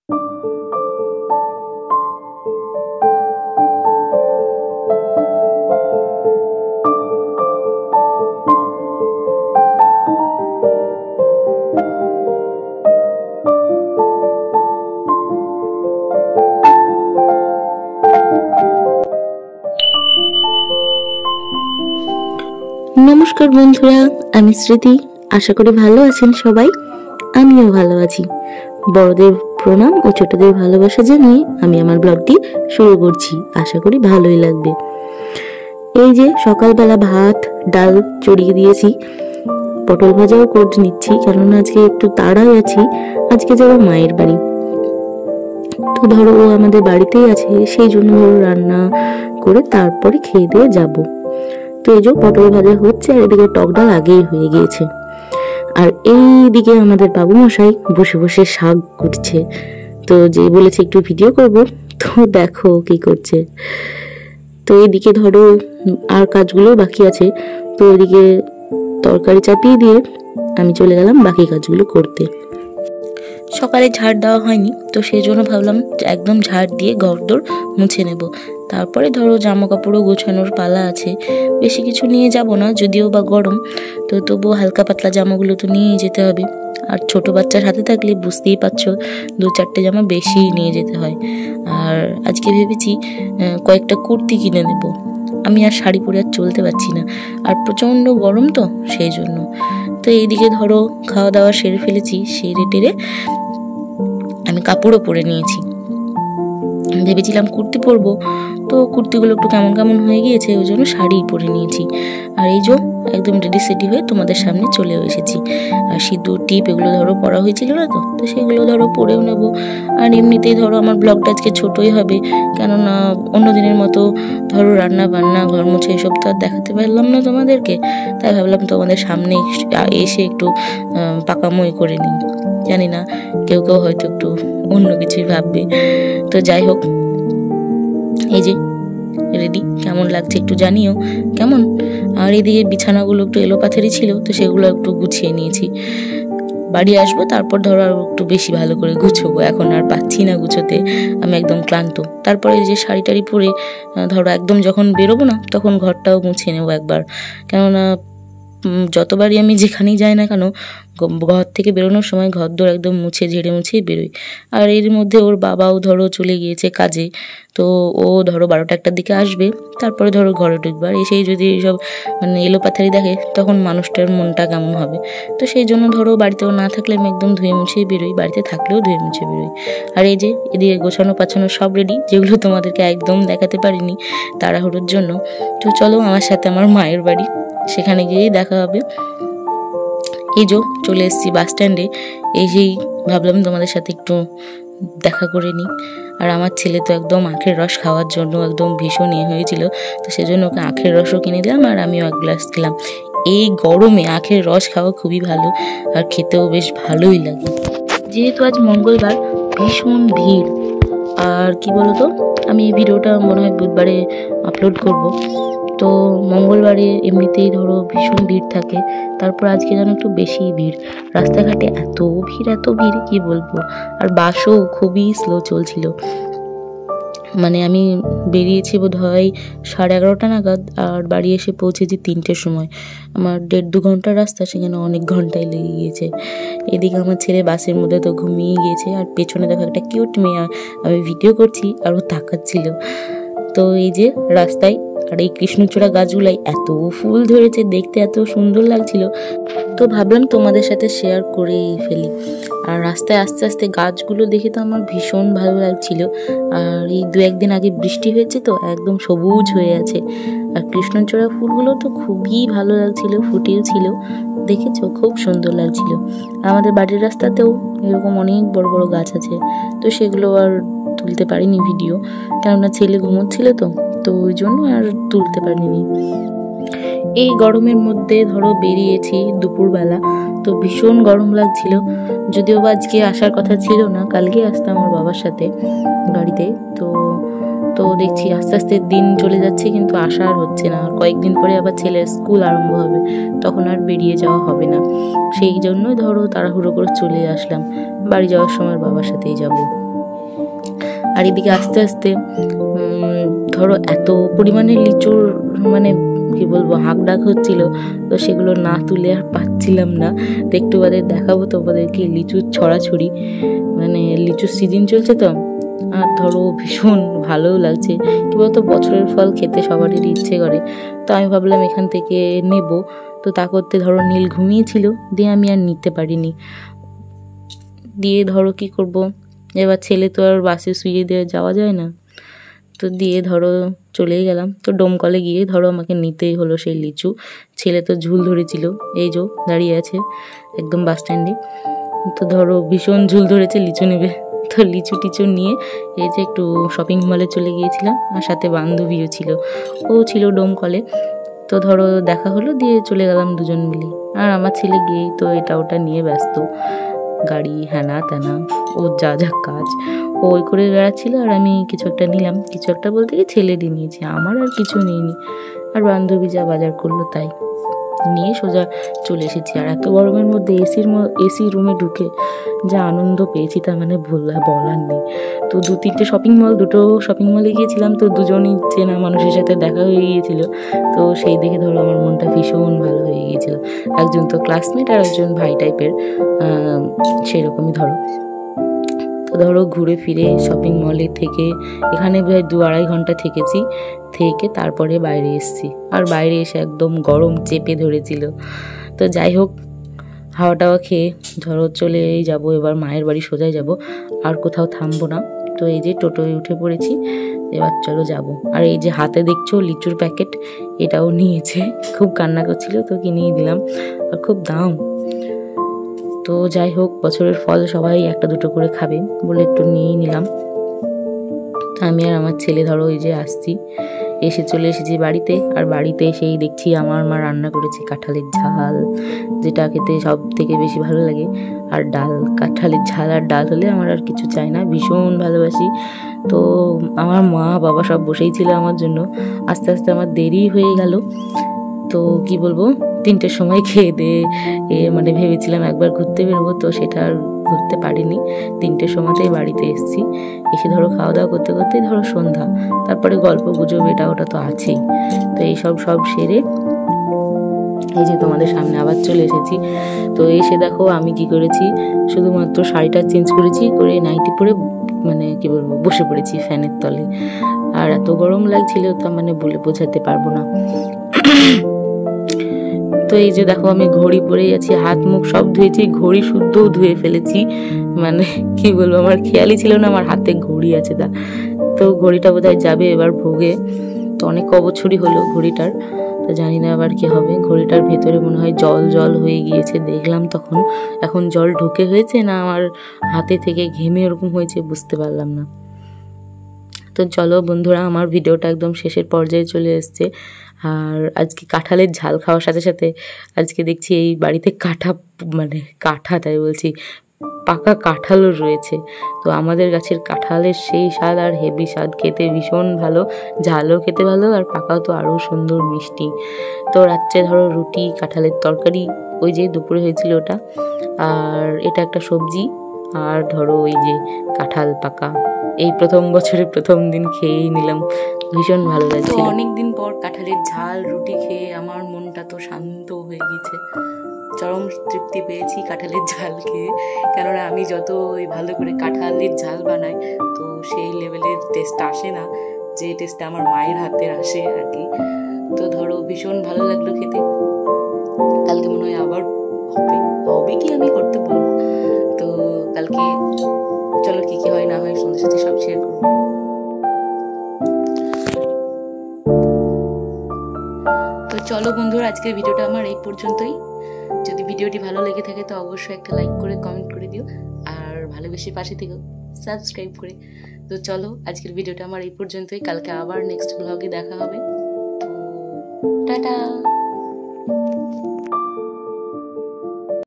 নমস্কার বন্ধুরা, আমি স্মৃতি। আশা করি ভালো আছেন সবাই। আমিও ভালো আছি। বড়দের প্রণাম ও ছোটদের ভালোবাসা জানিয়ে আমি আমার ব্লগটি শুরু করছি। আশা করি ভালোই লাগবে। এই যে সকালবেলা ভাত ডাল চড়িয়ে দিয়েছি, পটল ভাজাও করে নিচ্ছি, কারণ আজকে একটু তাড়াই আছি। আজকে যাবো মায়ের বাড়ি। তো ধরো ও আমাদের বাড়িতেই আছে, সেই জন্য ধরো রান্না করে তারপরে খেয়ে দিয়ে যাবো। তো এই যে পটল ভাজা হচ্ছে, আর এদিকে টক ডাল আগেই হয়ে গিয়েছে। আর এইদিকে আমাদের বাবু মশাই বসে বসে শাক করছে। তো যে বলেছে একটু ভিডিও করব, তো দেখো কি করছে। তো এইদিকে ধরো আর কাজগুলো বাকি আছে, তো ওইদিকে তরকারি চাপিয়ে দিয়ে আমি চলে গেলাম বাকি কাজগুলো করতে। সকালে ঝাড় দেওয়া হয়নি, তো সেই জন্য ভাবলাম একদম ঝাড় দিয়ে ঘরদোর মুছে নেব। তারপরে ধরো জামা কাপড়ও গোছানোর পালা আছে। বেশি কিছু নিয়ে যাব না, যদিও বা গরম, তো তবুও হালকা পাতলা জামাগুলো তো নিয়েই যেতে হবে। আর ছোট বাচ্চার হাতে থাকলে বুঝতেই পারছো, 2-4টে জামা বেশি নিয়ে যেতে হয়। আর আজকে ভেবেছি কয়েকটা কুর্তি কিনে নেব। আমি আর শাড়ি পরে আর চলতে পারছি না, আর প্রচণ্ড গরম তো সেই জন্য। তো এইদিকে ধরো খাওয়া দাওয়া সেরে ফেলেছি, সেরে টেরে আমি কাপড়ও পরে নিয়েছি। ভেবেছিলাম কুর্তি পরবো, তো কুর্তিগুলো একটু কেমন কেমন হয়ে গিয়েছে, ওই জন্য শাড়ি পরে নিয়েছি। আর এই যে একদম রেডি সেডি হয়ে তোমাদের সামনে চলেও এসেছি। আর সিঁদুর টিপ এগুলো ধরো পরা হয়েছিল না, তো সেগুলো ধরো পরেও নেবো। আর এমনিতেই ধরো আমার ব্লগটা আজকে ছোটোই হবে, কেননা অন্য দিনের মতো ধরো রান্না বান্না ঘর মুছে এসব তো আর দেখাতে পারলাম না তোমাদেরকে। তাই ভাবলাম তোমাদের সামনে এসে একটু পাকামোই করে নিই। জানি না, কেউ কেউ হয়তো একটু অন্য কিছুই ভাববে। তো যাই হোক, এই যে রেডি, কেমন লাগছে একটু জানিও কেমন। আর এদিকে বিছানাগুলো একটু এলোপাথারি ছিল, তো সেগুলো একটু গুছিয়ে নিয়েছি। বাড়ি আসবো তারপর ধরো আর একটু বেশি ভালো করে গুছোবো, এখন আর পাচ্ছি না গুছোতে, আমি একদম ক্লান্ত। তারপরে যে শাড়ি টাড়ি পরে ধরো একদম যখন বেরোবো না, তখন ঘরটাও মুছে নেবো একবার। কেননা যতবারই আমি যেখানেই যাই না কেন, ঘর থেকে বেরোনোর সময় ঘর দোর একদম মুছে ঝেড়ে মুছেই বেরোই। আর এর মধ্যে ওর বাবাও ধরো চলে গিয়েছে কাজে, তো ও ধরো 12টা-1টার দিকে আসবে। তারপরে ধরো ঘরে ঢুকবার এসেই যদি এইসব মানে এলোপাথারি দেখে, তখন মানুষটার মনটা কেমন হবে। তো সেই জন্য ধরো বাড়িতেও না থাকলে আমি একদম ধুয়ে মুছেই বেরোই, বাড়িতে থাকলেও ধুয়ে মুছে বেরোই। আর এই যে এদিকে গোছানো পাছানো সব রেডি, যেগুলো তোমাদেরকে একদম দেখাতে পারিনি তাড়াহুড়োর জন্য। তো চলো আমার সাথে আমার মায়ের বাড়ি, সেখানে গিয়েই দেখা হবে। এই যে চলে এসেছি বাস স্ট্যান্ডে। এই যেই ভাবলাম তোমাদের সাথে একটু দেখা করে নিই। আর আমার ছেলে তো একদম আখের রস খাওয়ার জন্য একদম ভীষণ হয়েছিল, তো সেজন্য ওকে আখের রসও কিনে দিলাম, আর আমিও 1 গ্লাস খেলাম। এই গরমে আখের রস খাওয়া খুবই ভালো, আর খেতেও বেশ ভালোই লাগে। যেহেতু আজ মঙ্গলবার, ভীষণ ভিড়। আর কি বলতো, আমি এই ভিডিওটা মনে হয় বুধবারে আপলোড করব। তো মঙ্গলবারে এমনিতেই ধরো ভীষণ ভিড় থাকে, তারপর আজকে যেন একটু বেশি ভিড়। রাস্তাঘাটে এত ভিড় কি বলবো। আর বাসও খুবই স্লো চলছিল। মানে আমি বেরিয়েছি বোধহয় 11:30 নাগাদ, আর বাড়ি এসে পৌঁছেছি 3টের সময়। আমার 1.5-2 ঘন্টার রাস্তা, সেখানে অনেক ঘন্টায় লেগে গিয়েছে। এদিকে আমার ছেলে বাসের মধ্যে তো ঘুমিয়ে গিয়েছে, আর পেছনে দেখো একটা কিউট মেয়ে, আমি ভিডিও করছি আর ও তাকাচ্ছিল। তো এই যে রাস্তায়, আর এই কৃষ্ণচূড়া গাছগুলাই এত ফুল ধরেছে, দেখতে এত সুন্দর লাগছিল, তো ভাবলাম তোমাদের সাথে শেয়ার করেই ফেলি। আর রাস্তায় আস্তে আস্তে গাছগুলো দেখে তো আমার ভীষণ ভালো লাগছিল। আর এই 2-1 দিন আগে বৃষ্টি হয়েছে, তো একদম সবুজ হয়ে আছে। আর কৃষ্ণচূড়া ফুলগুলো তো খুবই ভালো লাগছিল, ফুটেও ছিল, দেখেছো খুব সুন্দর লাগছিল। আমাদের বাড়ির রাস্তাতেও এরকম অনেক বড় বড় গাছ আছে, তো সেগুলো আর তুলতে পারিনি ভিডিও, কেননা ছেলে ঘুমোচ্ছিল, তো ওই জন্য আর তুলতে পারিনি। এই গরমের মধ্যে ধরো বেরিয়েছি দুপুরবেলা, তো ভীষণ গরম লাগছিল। যদিও বা আজকে আসার কথা ছিল না, কালকে আসতাম আমার বাবার সাথে গাড়িতে। তো দেখছি আস্তে আস্তে দিন চলে যাচ্ছে, কিন্তু আসা আর হচ্ছে না। আর কয়েকদিন পরে আবার ছেলের স্কুল আরম্ভ হবে, তখন আর বেরিয়ে যাওয়া হবে না। সেই জন্যই ধরো তাড়াহুড়ো করে চলে আসলাম। বাড়ি যাওয়ার সময় বাবার সাথেই যাব। আর এদিকে আস্তে আস্তে ধরো এত পরিমাণে লিচুর মানে কি বলবো হাঁক ডাক হচ্ছিল, তো সেগুলো না তুলে আর পাচ্ছিলাম না। তো একটু বাদে দেখাবো তোমাদেরকে লিচুর ছড়াছড়ি, মানে লিচুর সিজন চলছে তো, আর ধরো ভীষণ ভালোও লাগছে। কি বলতো, বছরের ফল খেতে সবারই ইচ্ছে করে, তো আমি ভাবলাম এখান থেকে নেব। তো তা করতে ধরো নীল ঘুমিয়েছিল, দিয়ে আমি আর নিতে পারিনি। দিয়ে ধরো কি করব, এবার ছেলে তো আর বাসে শুয়ে দিয়ে যাওয়া যায় না, তো দিয়ে ধরো চলেই গেলাম। তো ডোমকলে গিয়ে ধরো আমাকে নিতেই হলো সেই লিচু। ছেলে তো ঝুল ধরেছিল, এই যে দাঁড়িয়ে আছে একদম বাস স্ট্যান্ডে, তো ধরো ভীষণ ঝুল ধরেছে লিচু নেবে। তো লিচু টিচু নিয়ে এই যে একটু শপিং মলে চলে গিয়েছিলাম, আর সাথে বান্ধবীও ছিল, ও ছিল ডোমকলে। তো ধরো দেখা হলো, দিয়ে চলে গেলাম দুজন মিলে। আর আমার ছেলে গিয়েই তো এটা ওটা নিয়ে ব্যস্ত, গাড়ি হ্যানা ত্যানা ওর যা যা কাজ ও ওই করে বেড়াচ্ছিল, আর আমি কিছু একটা নিলাম। কিছু একটা বলতে গিয়ে ছেলেরই নিয়েছি, আমার আর কিছু নিইনি। আর বান্ধবী যা বাজার করলো তাই নিয়ে সোজা চলে এসেছি। আর এত গরমের মধ্যে এসি রুমে ঢুকে যা আনন্দ পেয়েছি তা মানে বলার নেই। তো দুটো শপিং মলে গিয়েছিলাম, তো দুজনই চেনা মানুষের সাথে দেখা হয়ে গিয়েছিল। তো সেই দেখে ধরো আমার মনটা ভীষণ ভালো হয়ে গিয়েছিল। একজন তো ক্লাসমেট আর একজন ভাই টাইপের, সেরকমই ধরো। তো ধরো ঘুরে ফিরে শপিং মলে থেকে এখানে প্রায় 2-2.5 ঘন্টা থেকেছি, থেকে তারপরে বাইরে এসেছি। আর বাইরে এসে একদম গরম চেপে ধরেছিল। তো যাই হোক, হাওয়া টাওয়া খেয়ে ধরো চলেই যাব, এবার মায়ের বাড়ি সোজাই যাব, আর কোথাও থামবো না। তো এই যে টোটোয় উঠে পড়েছি, এবার চলো যাব। আর এই যে হাতে দেখছো লিচুর প্যাকেট, এটাও নিয়েছে, খুব কান্না করছিল, তো কিনেই দিলাম, আর খুব দাম। তো যাই হোক, বছরের ফল সবাই একটা দুটো করে খাবে বলে একটু নিয়েই নিলাম। আমি আর আমার ছেলে ধরো এই যে আসছি, চলে এসেছি বাড়িতে। আর বাড়িতে এসেই দেখছি আমার মা রান্না করেছে কাঁঠালের ঝাল, যেটা খেতে সব থেকে বেশি ভালো লাগে। আর ডাল, কাঁঠালের ঝাল আর ডাল হলে আমার আর কিছু চাই না, ভীষণ ভালোবাসি। তো আমার মা বাবা সব বসেই ছিল আমার জন্য। আস্তে আস্তে আমার দেরি হয়ে গেল, তো কি বলবো, 3টের সময় খেয়ে দিয়ে মানে ভেবেছিলাম একবার ঘুরতে বেরোবো, তো সেটা আর ঘুরতে পারিনি। 3টের সময়তেই বাড়িতে এসেছি। এসে ধরো খাওয়া দাওয়া করতে করতেই ধরো সন্ধ্যা, তারপরে গল্প গুজব এটা ওটা তো আছেই। তো এইসব সেরে এই যে তোমাদের সামনে আবার চলে এসেছি। তো এসে দেখো আমি কি করেছি, শুধুমাত্র শাড়িটা চেঞ্জ করেছি, করে নাইটি পরে মানে কি বলবো বসে পড়েছি ফ্যানের তলে। আর এত গরম লাগছিল, তা মানে বলে বোঝাতে পারবো না। তো এই যে দেখো আমি ঘড়ি পরে আছি, হাত মুখ সব ধুয়েছি, ঘড়ি শুদ্ধও ধুয়ে ফেলেছি। মানে কি বলবো, আমার খেয়ালই ছিল না আমার হাতে ঘড়ি আছে। তো ঘড়িটা বোধহয় যাবে এবার ভোগে, তো অনেক কবছরই হলো ঘড়িটার, তো জানি না আবার কি হবে। ঘড়িটার ভেতরে মনে হয় জল হয়ে গিয়েছে, দেখলাম তখন। এখন জল ঢুকে হয়েছে না আমার হাতে থেকে ঘেমে ওরকম হয়েছে বুঝতে পারলাম না। তো চলো বন্ধুরা, আমার ভিডিওটা একদম শেষের পর্যায়ে চলে এসছে। আর আজকে কাঁঠালের ঝাল খাওয়ার সাথে সাথে আজকে দেখছি এই বাড়িতে তাই বলছি, পাকা কাঁঠালও রয়েছে। তো আমাদের গাছের কাঁঠালের সেই স্বাদ, আর হেভি স্বাদ, খেতে ভীষণ ভালো, ঝালও খেতে ভালো, আর পাকাও তো আরও সুন্দর মিষ্টি। তো রাত্রে ধরো রুটি, কাঁঠালের তরকারি, ওই যে দুপুরে হয়েছিল ওটা, আর এটা একটা সবজি, আর ধরো ওই যে কাঁঠাল পাকা। এই প্রথম বছরের প্রথম দিন খেয়েই নিলাম, ভীষণ ভালো লাগছে। অনেকদিন পর কাঁঠালের ঝাল রুটি খেয়ে আমার মনটা তো শান্ত হয়ে গেছে, চরম তৃপ্তি পেয়েছি কাঁঠালের ঝাল খেয়ে। কেননা আমি যত ভালো করে কাঁঠালের ঝাল বানাই, তো সেই লেভেলের টেস্ট আসে না যে টেস্টটা আমার মায়ের হাতের আসে আর কি। তো ধরো ভীষণ ভালো লাগলো খেতে। কালকে মনে হয় আবার হবে কি আমি করতে বলবো। তো কালকে চলো কি হয় না হয় সন্ধ্যের সাথে সব শেয়ার করবো। তো চলো বন্ধুরা, আজকের ভিডিওটা আমার এই পর্যন্তই। যদি ভিডিওটি ভালো লেগে থাকে তো অবশ্যই একটা লাইক করে কমেন্ট করে দিও, আর ভালোবেসে পাশে থেকো সাবস্ক্রাইব করে। তো চলো আজকের ভিডিওটা আমার এই পর্যন্তই, কালকে আবার নেক্সট ব্লগে দেখা হবে। তো টাটা।